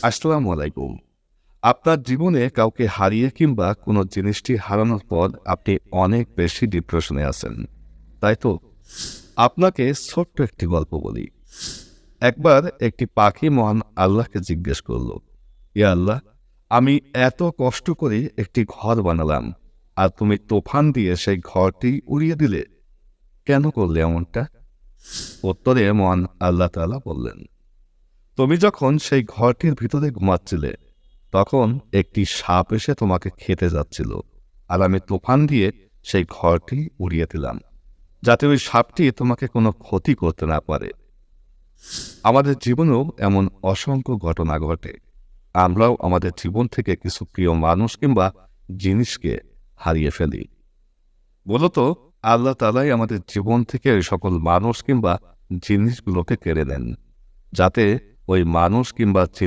আসসালামু আলাইকুম। আপনার জীবনে কাউকে হারিয়ে কিংবা কোনো জিনিসটি হারানোর পর আপনি অনেক বেশি ডিপ্রেশনে আছেন, তাই তো? আপনাকে ছোট্ট একটি গল্প বলি। একবার একটি পাখি মহান আল্লাহকে জিজ্ঞেস করল, ইয়া আল্লাহ, আমি এত কষ্ট করে একটি ঘর বানালাম, আর তুমি তুফান দিয়ে সেই ঘরটি উড়িয়ে দিলে। কেন করলে এমনটা? উত্তরে মহান আল্লাহ তাআলা বললেন, তুমি যখন সেই ঘরটির ভিতরে ঘুমাচ্ছিলে, তখন একটি সাপ এসে তোমাকে খেতে যাচ্ছিল, আর আমি তুফান দিয়ে সেই ঘরটি উড়িয়ে দিলাম, যাতে ওই সাপটি তোমাকে কোনো ক্ষতি করতে না পারে। আমাদের জীবনেও এমন অসংখ্য ঘটনা ঘটে। আমরাও আমাদের জীবন থেকে কিছু প্রিয় মানুষ কিংবা জিনিসকে হারিয়ে ফেলি। মূলত আল্লাহ তাআলাই আমাদের জীবন থেকে ওই সকল মানুষ কিংবা জিনিসগুলোকে কেড়ে নেন, যাতে ওই মানুষ কিংবা